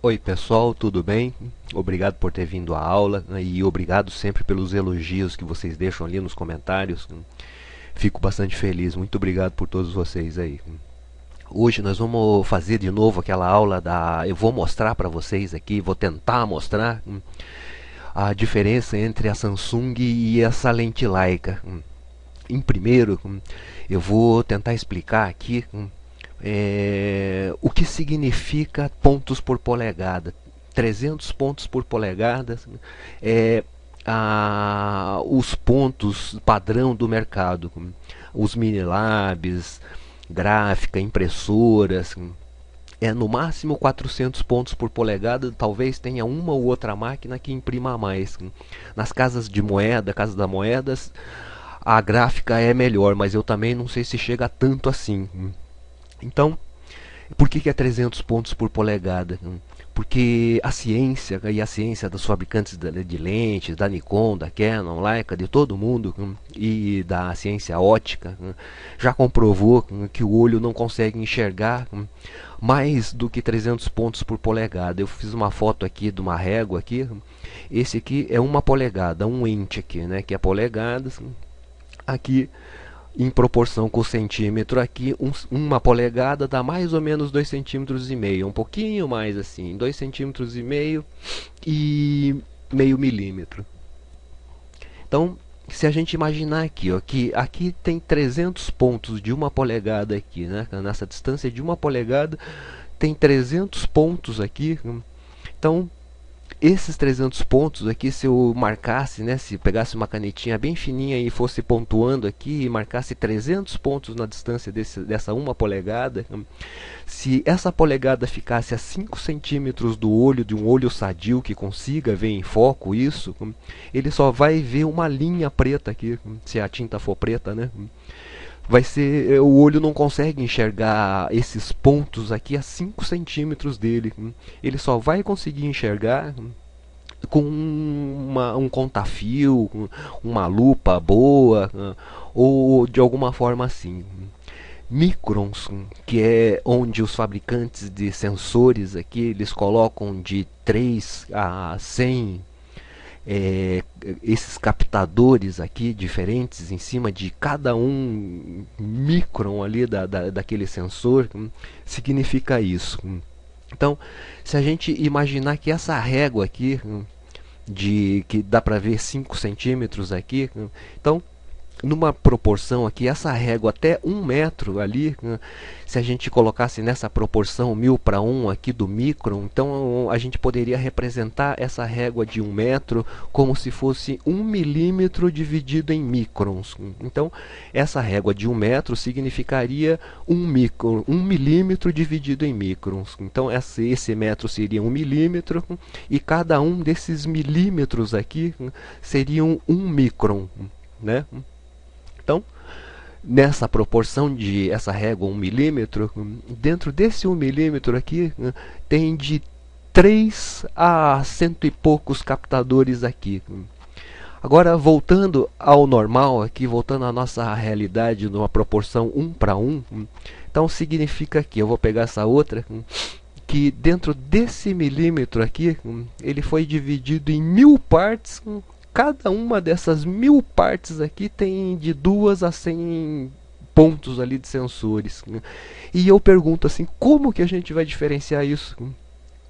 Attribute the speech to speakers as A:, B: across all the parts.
A: Oi pessoal, tudo bem? Obrigado por ter vindo à aula, né, e obrigado sempre pelos elogios que vocês deixam ali nos comentários. Fico bastante feliz, muito obrigado por todos vocês aí. Hoje nós vamos fazer de novo aquela aula da... Eu vou mostrar para vocês aqui, vou tentar mostrar a diferença entre a Samsung e essa lente Leica. Em primeiro, eu vou tentar explicar aqui o que significa pontos por polegada. 300 pontos por polegada é os pontos padrão do mercado. Os Minilabs, gráfica, impressoras, é no máximo 400 pontos por polegada. Talvez tenha uma ou outra máquina que imprima mais. Nas casas de moeda, Casa da Moedas, a gráfica é melhor, mas eu também não sei se chega tanto assim. Então, por que é 300 pontos por polegada? Porque a ciência e a ciência dos fabricantes de lentes, da Nikon, da Canon, Leica, de todo mundo, e da ciência ótica, já comprovou que o olho não consegue enxergar mais do que 300 pontos por polegada. Eu fiz uma foto aqui de uma régua aqui. Esse aqui é uma polegada, um ente aqui, né, que é polegadas. Aqui em proporção com o centímetro aqui, uma polegada dá mais ou menos 2,5 cm, um pouquinho mais assim, 2,5 cm e meio milímetro. Então, se a gente imaginar aqui, ó, que aqui tem 300 pontos de uma polegada aqui, né? Nessa distância de uma polegada tem 300 pontos aqui. Então, esses 300 pontos aqui, se eu marcasse, né, se pegasse uma canetinha bem fininha e fosse pontuando aqui e marcasse 300 pontos na distância dessa uma polegada, se essa polegada ficasse a 5 centímetros do olho, de um olho sadio que consiga ver em foco isso, ele só vai ver uma linha preta aqui, se a tinta for preta, né? Vai ser, o olho não consegue enxergar esses pontos aqui a 5 centímetros dele. Ele só vai conseguir enxergar com um contafio, uma lupa boa, ou de alguma forma assim. Microns, que é onde os fabricantes de sensores aqui, eles colocam de 3 a 100 esses captadores aqui diferentes em cima de cada um micron ali daquele sensor, significa isso. Então, se a gente imaginar que essa régua aqui, que dá para ver 5 centímetros aqui, então numa proporção aqui, essa régua até 1 metro ali, se a gente colocasse nessa proporção 1000:1 aqui do micron, então a gente poderia representar essa régua de 1 metro como se fosse 1 milímetro dividido em microns. Então essa régua de 1 metro significaria 1 milímetro dividido em microns. Então esse metro seria 1 milímetro e cada um desses milímetros aqui seria um micron, né? Então, nessa proporção de essa régua 1 milímetro, dentro desse 1 milímetro aqui, tem de 3 a cento e poucos captadores aqui. Agora, voltando ao normal aqui, voltando à nossa realidade numa proporção 1:1, então significa que, eu vou pegar essa outra, que dentro desse milímetro aqui, ele foi dividido em 1000 partes. Cada uma dessas 1000 partes aqui tem de 2 a 100 pontos ali de sensores. E eu pergunto assim, como que a gente vai diferenciar isso?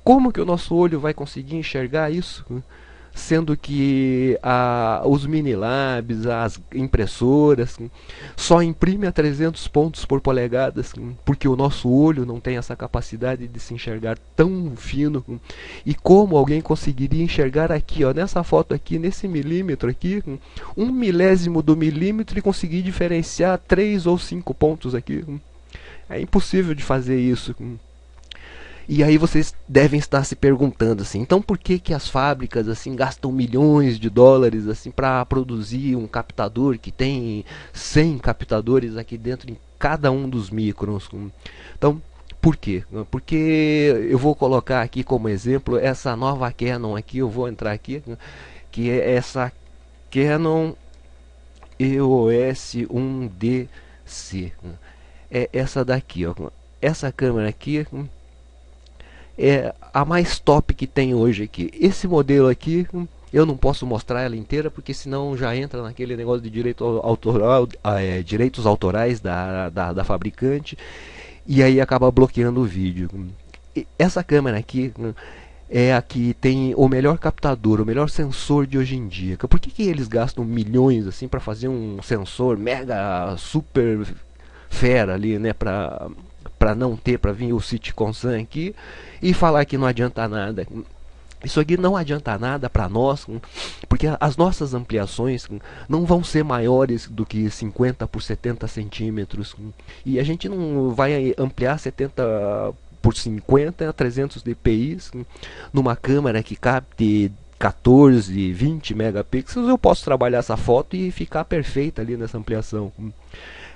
A: Como que o nosso olho vai conseguir enxergar isso? Sendo que os Minilabs, as impressoras, só imprime a 300 pontos por polegadas, porque o nosso olho não tem essa capacidade de se enxergar tão fino. E como alguém conseguiria enxergar aqui, ó, nessa foto aqui, nesse milímetro aqui, 1 milésimo do milímetro, e conseguir diferenciar 3 ou 5 pontos aqui? É impossível de fazer isso. E aí vocês devem estar se perguntando assim, então por que que as fábricas assim gastam milhões de dólares assim para produzir um captador que tem 100 captadores aqui dentro em cada um dos microns? Então, por quê? Porque eu vou colocar aqui como exemplo essa nova Canon aqui, eu vou entrar aqui, que é essa Canon EOS 1DC. É essa daqui, ó. Essa câmera aqui, é a mais top que tem hoje aqui. Esse modelo aqui, eu não posso mostrar ela inteira porque senão já entra naquele negócio de direito autoral, direitos autorais da fabricante, e aí acaba bloqueando o vídeo. Essa câmera aqui é a que tem o melhor captador, o melhor sensor de hoje em dia. Por que eles gastam milhões assim para fazer um sensor mega super fera ali, né, para não ter, para vir o Sitcom-san aqui e falar que não adianta nada? Isso aqui não adianta nada para nós, porque as nossas ampliações não vão ser maiores do que 50 por 70 centímetros. E a gente não vai ampliar 70 por 50 a 300 dpi numa câmera que capte 14, 20 megapixels. Eu posso trabalhar essa foto e ficar perfeita ali nessa ampliação.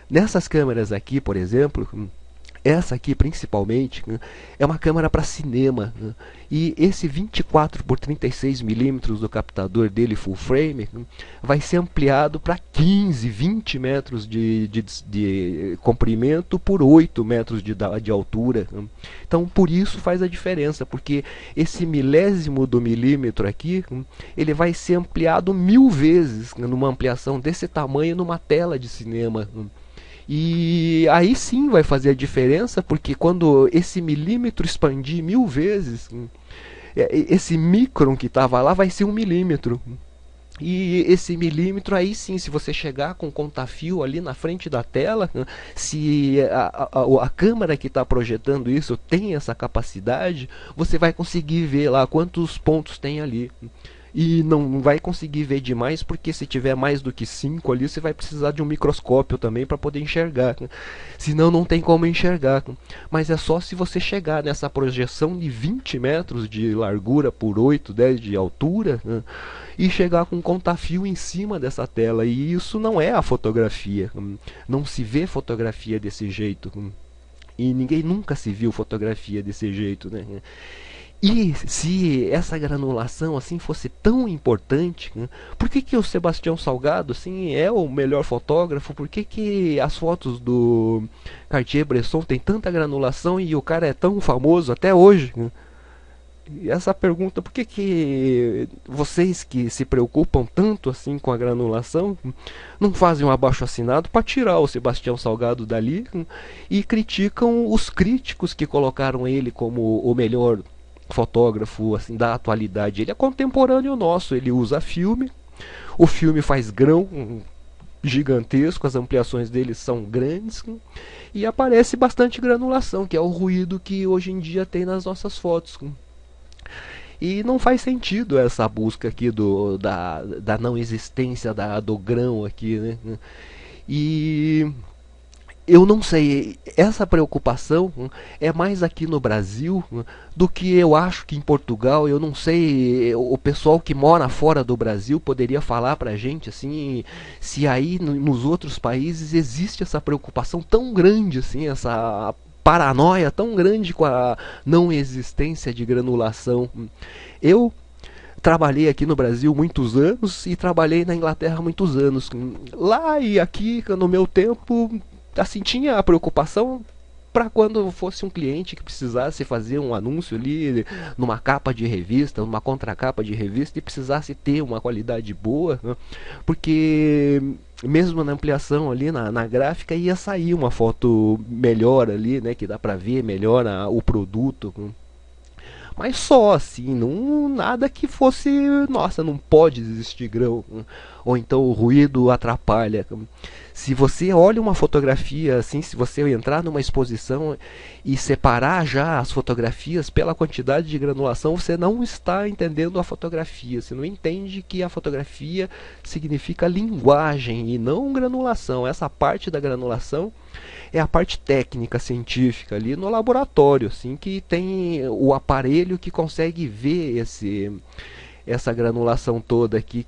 A: Nessas câmeras aqui, por exemplo, essa aqui principalmente é uma câmera para cinema, e esse 24 por 36 milímetros do captador dele full frame vai ser ampliado para 15, 20 metros de comprimento por 8 metros de altura. Então por isso faz a diferença, porque esse milésimo do milímetro aqui ele vai ser ampliado 1000 vezes numa ampliação desse tamanho numa tela de cinema. E aí sim vai fazer a diferença, porque quando esse milímetro expandir 1000 vezes, esse micron que estava lá vai ser 1 milímetro. E esse milímetro aí sim, se você chegar com contafio ali na frente da tela, se a câmera que está projetando isso tem essa capacidade, você vai conseguir ver lá quantos pontos tem ali. E não vai conseguir ver demais, porque se tiver mais do que 5 ali, você vai precisar de um microscópio também para poder enxergar. Senão não tem como enxergar. Mas é só se você chegar nessa projeção de 20 metros de largura por 8, 10 de altura, e chegar com um contafio em cima dessa tela. E isso não é a fotografia. Não se vê fotografia desse jeito. E ninguém nunca se viu fotografia desse jeito, né? E se essa granulação assim fosse tão importante, por que o Sebastião Salgado assim é o melhor fotógrafo? Por que as fotos do Cartier-Bresson tem tanta granulação e o cara é tão famoso até hoje? E essa pergunta, por que vocês que se preocupam tanto assim com a granulação não fazem um abaixo-assinado para tirar o Sebastião Salgado dali e criticam os críticos que colocaram ele como o melhor fotógrafo assim da atualidade? Ele é contemporâneo nosso, ele usa filme, o filme faz grão gigantesco, as ampliações dele são grandes e aparece bastante granulação, que é o ruído que hoje em dia tem nas nossas fotos. E não faz sentido essa busca aqui da não existência do grão aqui, né? E eu não sei, essa preocupação é mais aqui no Brasil do que eu acho que em Portugal. Eu não sei, o pessoal que mora fora do Brasil poderia falar pra gente assim, se aí nos outros países existe essa preocupação tão grande assim, essa paranoia tão grande com a não existência de granulação. Eu trabalhei aqui no Brasil muitos anos e trabalhei na Inglaterra muitos anos. Lá e aqui, no meu tempo, assim, tinha a preocupação para quando fosse um cliente que precisasse fazer um anúncio ali numa capa de revista, numa contracapa de revista, e precisasse ter uma qualidade boa, né? Porque mesmo na ampliação ali na gráfica ia sair uma foto melhor ali, né, que dá para ver melhor o produto. Mas só assim, não, nada que fosse, nossa, não pode existir grão, ou então o ruído atrapalha. Se você olha uma fotografia assim, se você entrar numa exposição e separar já as fotografias pela quantidade de granulação, você não está entendendo a fotografia. Você não entende que a fotografia significa linguagem e não granulação. Essa parte da granulação é a parte técnica, científica ali no laboratório, assim, que tem o aparelho que consegue ver essa granulação toda aqui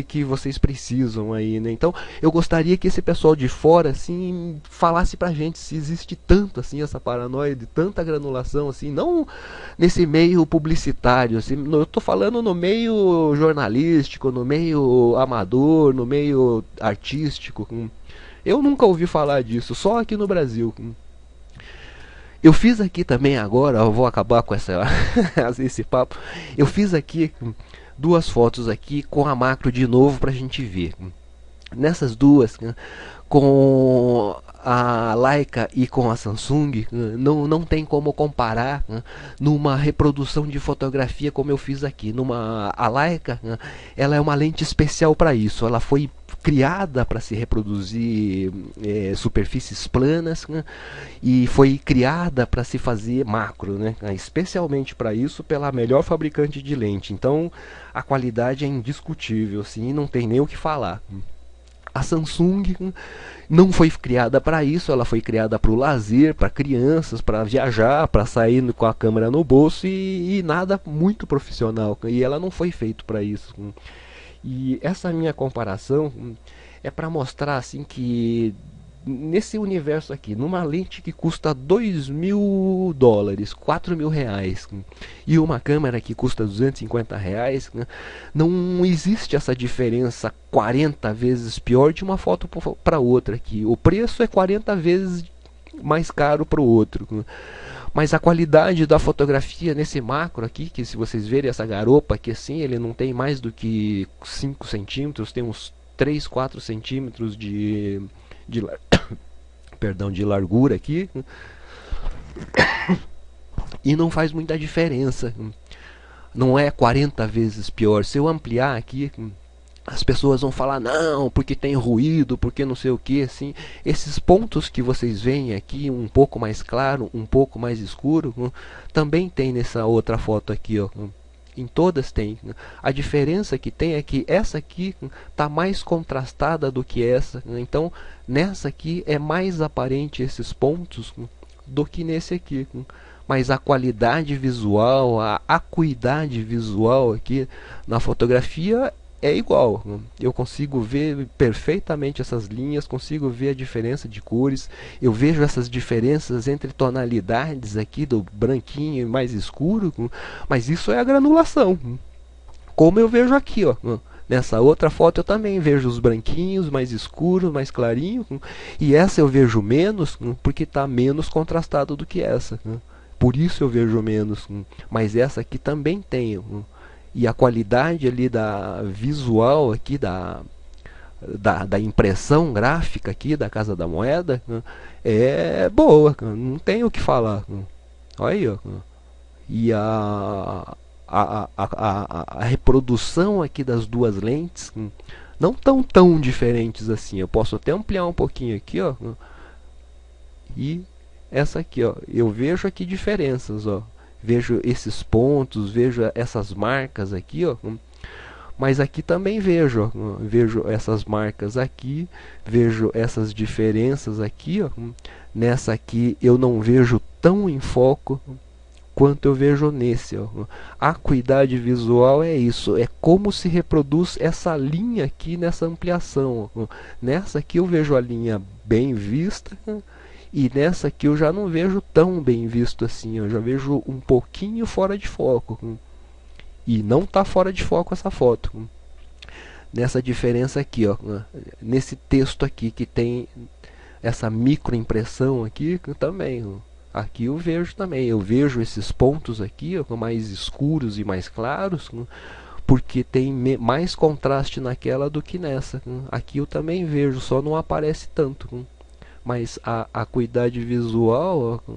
A: que vocês precisam aí, né? Então eu gostaria que esse pessoal de fora assim falasse pra gente se existe tanto assim essa paranoia de tanta granulação assim, não nesse meio publicitário assim, eu tô falando no meio jornalístico, no meio amador, no meio artístico. Eu nunca ouvi falar disso, só aqui no Brasil. Eu fiz aqui também agora, eu vou acabar com esse papo. Eu fiz aqui duas fotos aqui com a macro de novo pra gente ver. Nessas duas, com a Leica e com a Samsung, não tem como comparar numa reprodução de fotografia como eu fiz aqui. A Leica, ela é uma lente especial para isso. Ela foi criada para se reproduzir superfícies planas, e foi criada para se fazer macro, especialmente para isso pela melhor fabricante de lente. Então a qualidade é indiscutível, assim, não tem nem o que falar. A Samsung não foi criada para isso, ela foi criada para o lazer, para crianças, para viajar, para sair com a câmera no bolso e nada muito profissional. E ela não foi feita para isso. E essa minha comparação é para mostrar assim que nesse universo aqui, numa lente que custa $2.000, R$ 4.000, e uma câmera que custa R$ 250, não existe essa diferença 40 vezes pior de uma foto para outra aqui. O preço é 40 vezes mais caro para o outro. Mas a qualidade da fotografia nesse macro aqui, que se vocês verem essa garopa aqui assim, ele não tem mais do que 5 centímetros, tem uns 3, 4 centímetros de perdão, de largura aqui, e não faz muita diferença. Não é 40 vezes pior. Se eu ampliar aqui, as pessoas vão falar, não, porque tem ruído, porque não sei o que, assim. Esses pontos que vocês veem aqui, um pouco mais claro, um pouco mais escuro, também tem nessa outra foto aqui, ó. Em todas tem. A diferença que tem é que essa aqui está mais contrastada do que essa. Então, nessa aqui é mais aparente esses pontos do que nesse aqui. Mas a qualidade visual, a acuidade visual aqui na fotografia é igual. Eu consigo ver perfeitamente essas linhas, consigo ver a diferença de cores, eu vejo essas diferenças entre tonalidades aqui do branquinho e mais escuro, mas isso é a granulação. Como eu vejo aqui, ó. Nessa outra foto eu também vejo os branquinhos, mais escuros, mais clarinhos, e essa eu vejo menos porque está menos contrastado do que essa. Por isso eu vejo menos, mas essa aqui também tem. E a qualidade ali da visual aqui da impressão gráfica aqui da Casa da Moeda é boa, não tem o que falar. Olha aí, ó. E a reprodução aqui das duas lentes não estão tão diferentes assim. Eu posso até ampliar um pouquinho aqui, ó. E essa aqui, ó, eu vejo aqui diferenças, ó. Vejo esses pontos, vejo essas marcas aqui, ó. Mas aqui também vejo, ó, vejo essas marcas aqui, vejo essas diferenças aqui, ó. Nessa aqui eu não vejo tão em foco quanto eu vejo nesse, ó. A acuidade visual é isso, é como se reproduz essa linha aqui nessa ampliação, ó. Nessa aqui eu vejo a linha bem vista, e nessa aqui eu já não vejo tão bem visto assim, eu já vejo um pouquinho fora de foco. E não está fora de foco essa foto. Nessa diferença aqui, ó, nesse texto aqui que tem essa microimpressão aqui também. Ó. Aqui eu vejo também, eu vejo esses pontos aqui, ó, mais escuros e mais claros, porque tem mais contraste naquela do que nessa. Aqui eu também vejo, só não aparece tanto. Mas a acuidade visual, ó,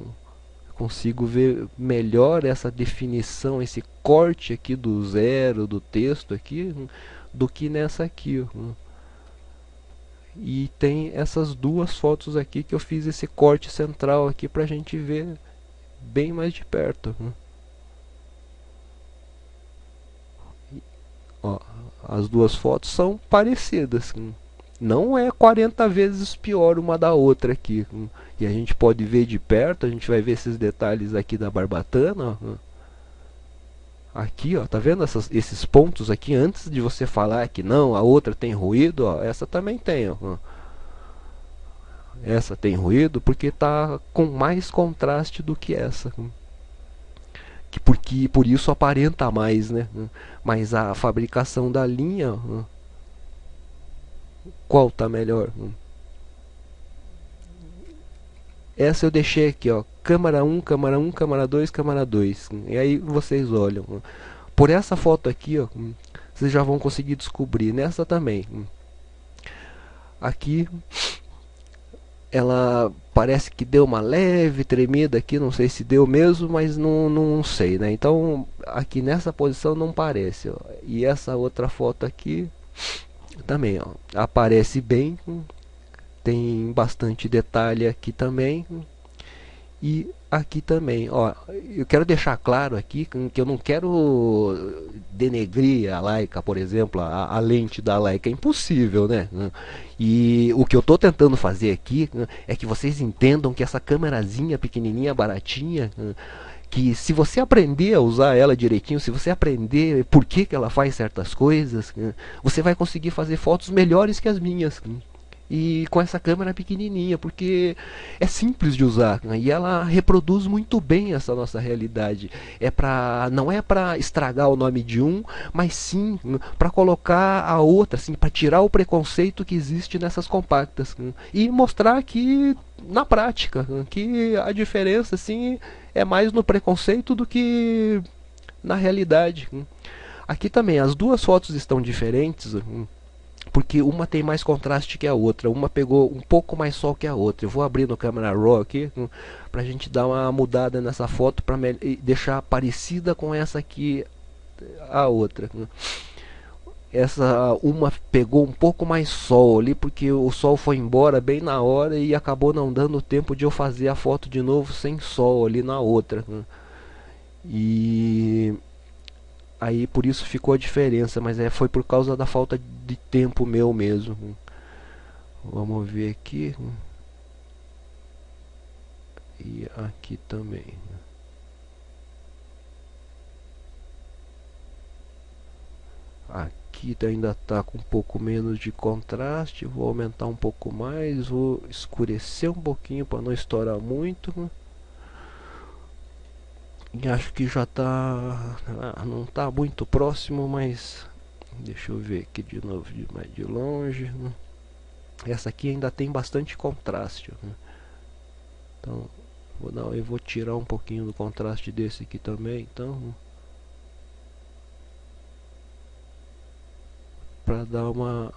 A: consigo ver melhor essa definição, esse corte aqui do zero do texto aqui, do que nessa aqui, ó. E tem essas duas fotos aqui que eu fiz esse corte central aqui pra gente ver bem mais de perto. Ó, as duas fotos são parecidas. Não é 40 vezes pior uma da outra aqui. E a gente pode ver de perto, a gente vai ver esses detalhes aqui da barbatana. Ó. Aqui, ó, tá vendo esses pontos aqui? Antes de você falar que não, a outra tem ruído, ó, essa também tem. Ó. Essa tem ruído porque tá com mais contraste do que essa. Porque por isso aparenta mais, né? Mas a fabricação da linha, ó, qual tá melhor? Essa eu deixei aqui, ó, câmera 1, câmera 1, câmera 2, câmera 2. E aí vocês olham. Por essa foto aqui, ó, vocês já vão conseguir descobrir. Nessa também. Aqui ela parece que deu uma leve tremida aqui, não sei se deu mesmo, mas não sei, né? Então aqui nessa posição não parece, ó. E essa outra foto aqui também, ó, aparece bem, tem bastante detalhe aqui também. E aqui também, ó, eu quero deixar claro aqui que eu não quero denegrir a Leica, por exemplo, a lente da Leica, é impossível, né? E o que eu estou tentando fazer aqui é que vocês entendam que essa câmerazinha pequenininha, baratinha, que se você aprender a usar ela direitinho, se você aprender por que ela faz certas coisas, você vai conseguir fazer fotos melhores que as minhas. E com essa câmera pequenininha, porque é simples de usar, né? E ela reproduz muito bem essa nossa realidade. Não é para estragar o nome de um, mas sim para colocar a outra, assim, para tirar o preconceito que existe nessas compactas, né? E mostrar que na prática, né, que a diferença assim é mais no preconceito do que na realidade, né? Aqui também as duas fotos estão diferentes, porque uma tem mais contraste que a outra, uma pegou um pouco mais sol que a outra. Eu vou abrir no Camera Raw aqui pra gente dar uma mudada nessa foto para deixar parecida com essa aqui, a outra. Essa uma pegou um pouco mais sol ali, porque o sol foi embora bem na hora e acabou não dando tempo de eu fazer a foto de novo sem sol ali na outra. E aí por isso ficou a diferença, mas foi por causa da falta de tempo meu mesmo. Vamos ver aqui. E aqui também. Aqui ainda está com um pouco menos de contraste. Vou aumentar um pouco mais. Vou escurecer um pouquinho para não estourar muito. E acho que já está, não está muito próximo, mas deixa eu ver aqui de novo, mais de longe. Essa aqui ainda tem bastante contraste, né? Então eu vou tirar um pouquinho do contraste desse aqui também, então, para dar uma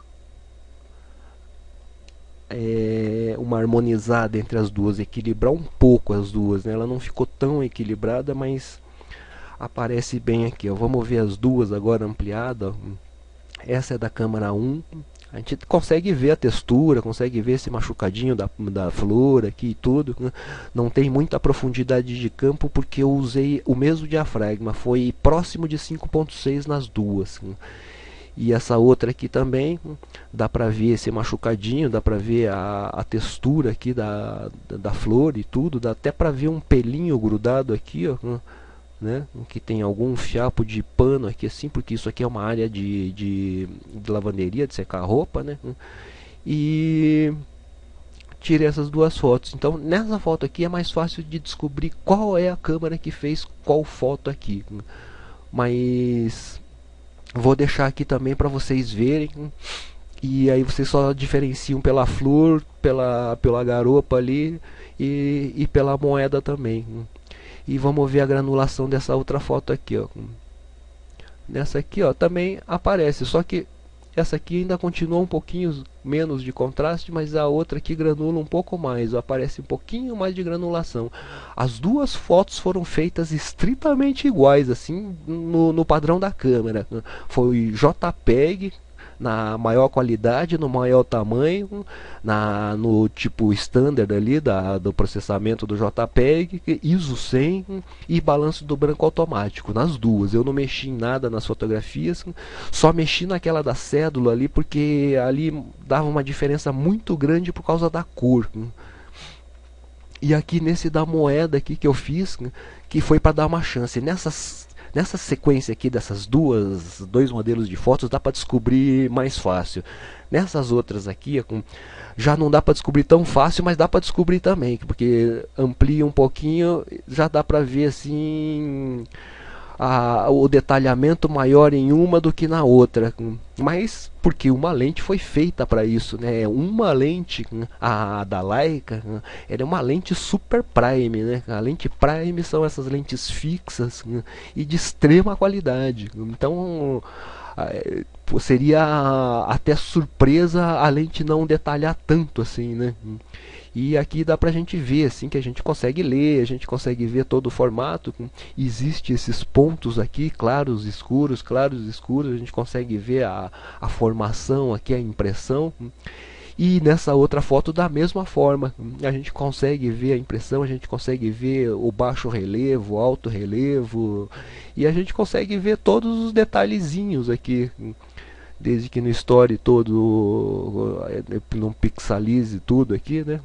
A: harmonizada entre as duas, equilibrar um pouco as duas, né? Ela não ficou tão equilibrada, mas aparece bem aqui, ó. Vamos ver as duas agora ampliada. Essa é da câmera 1. A gente consegue ver a textura, consegue ver esse machucadinho da flor aqui e tudo, né? Não tem muita profundidade de campo porque eu usei o mesmo diafragma, foi próximo de 5.6 nas duas, né? E essa outra aqui também, dá pra ver esse machucadinho, dá pra ver a textura aqui da flor e tudo, dá até pra ver um pelinho grudado aqui, ó, né? Que tem algum fiapo de pano aqui assim, porque isso aqui é uma área de lavanderia, de secar roupa, né? E tirei essas duas fotos. Então nessa foto aqui é mais fácil de descobrir qual é a câmera que fez qual foto aqui, mas vou deixar aqui também para vocês verem. E aí vocês só diferenciam pela flor, pela garopa ali e pela moeda também. E vamos ver a granulação dessa outra foto aqui, ó. Nessa aqui, ó, também aparece, só que essa aqui ainda continua um pouquinho menos de contraste, mas a outra aqui granula um pouco mais, ó, aparece um pouquinho mais de granulação. As duas fotos foram feitas estritamente iguais, assim, no padrão da câmera. Foi JPEG na maior qualidade, no maior tamanho, no tipo standard ali do processamento do JPEG, ISO 100 e balanço do branco automático, nas duas. Eu não mexi em nada nas fotografias, só mexi naquela da cédula ali, porque ali dava uma diferença muito grande por causa da cor. E aqui nesse da moeda aqui que eu fiz, que foi para dar uma chance. Nessa sequência aqui dessas dois modelos de fotos dá para descobrir mais fácil. Nessas outras aqui já não dá para descobrir tão fácil, mas dá para descobrir também, porque amplia um pouquinho, já dá para ver assim o detalhamento maior em uma do que na outra, mas porque uma lente foi feita para isso, né? Uma lente, a da Leica, ela é uma lente super prime, né? A lente prime são essas lentes fixas e de extrema qualidade. Então seria até surpresa a lente não detalhar tanto assim, né? E aqui dá pra gente ver assim que a gente consegue ler, a gente consegue ver todo o formato. Existe esses pontos aqui, claros, escuros, a gente consegue ver a formação aqui, a impressão. E nessa outra foto da mesma forma, a gente consegue ver a impressão, a gente consegue ver o baixo relevo, o alto relevo, e a gente consegue ver todos os detalhezinhos aqui, desde que no story todo não pixelize tudo aqui, né?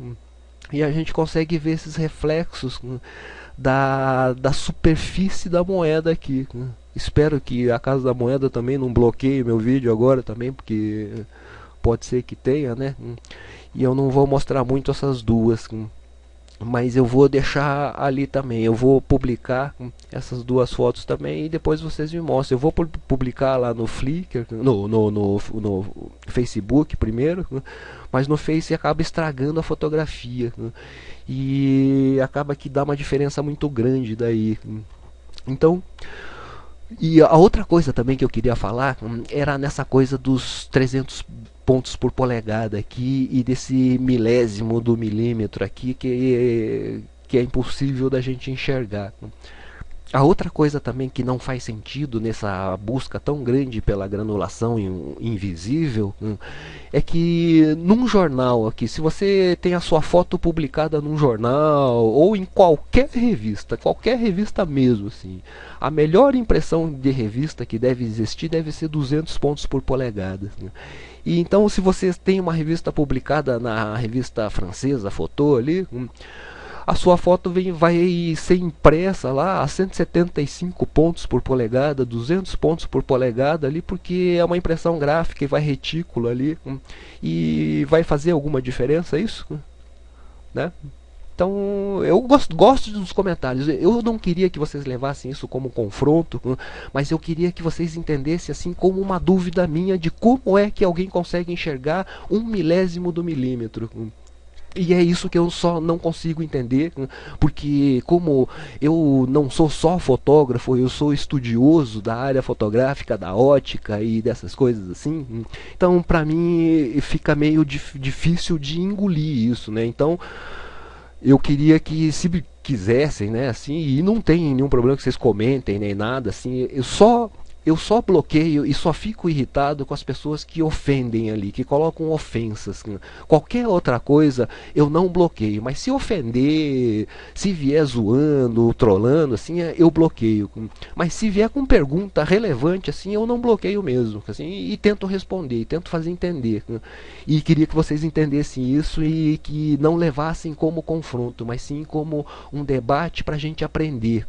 A: E a gente consegue ver esses reflexos da superfície da moeda aqui. Espero que a Casa da Moeda também não bloqueie meu vídeo agora também, porque pode ser que tenha, né? E eu não vou mostrar muito essas duas, mas eu vou deixar ali também. Eu vou publicar essas duas fotos também e depois vocês me mostram. Eu vou publicar lá no Flickr, no Facebook primeiro, mas no Face acaba estragando a fotografia, e acaba que dá uma diferença muito grande daí. Então, e a outra coisa também que eu queria falar era nessa coisa dos 300 pontos por polegada aqui e desse milésimo do milímetro aqui que é impossível da gente enxergar. A outra coisa também que não faz sentido nessa busca tão grande pela granulação invisível é que num jornal aqui, se você tem a sua foto publicada num jornal ou em qualquer revista mesmo, assim, a melhor impressão de revista que deve existir deve ser 200 pontos por polegada. E então, se você tem uma revista publicada na revista francesa, Photo ali, a sua foto vai ser impressa lá a 175 pontos por polegada, 200 pontos por polegada ali, porque é uma impressão gráfica e vai retículo ali, e vai fazer alguma diferença isso, né? Então, eu gosto dos comentários. Eu não queria que vocês levassem isso como confronto, mas eu queria que vocês entendessem assim como uma dúvida minha de como é que alguém consegue enxergar um milésimo do milímetro. E é isso que eu só não consigo entender, porque como eu não sou só fotógrafo, eu sou estudioso da área fotográfica, da ótica e dessas coisas assim. Então, pra mim, fica meio difícil de engolir isso, né? Então, eu queria que, se quisessem, né, assim, e não tem nenhum problema que vocês comentem nem nada, assim, eu só bloqueio e só fico irritado com as pessoas que ofendem ali, que colocam ofensas. Qualquer outra coisa eu não bloqueio, mas se ofender, se vier zoando, trolando, assim, eu bloqueio. Mas se vier com pergunta relevante, assim, eu não bloqueio mesmo, assim, e tento responder, e tento fazer entender. E queria que vocês entendessem isso e que não levassem como confronto, mas sim como um debate para a gente aprender.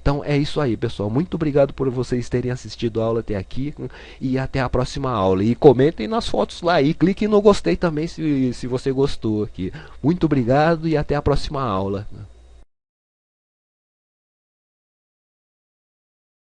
A: Então é isso aí, pessoal. Muito obrigado por vocês terem assistido a aula até aqui, e até a próxima aula. E comentem nas fotos lá e cliquem no gostei também se você gostou aqui. Muito obrigado e até a próxima aula.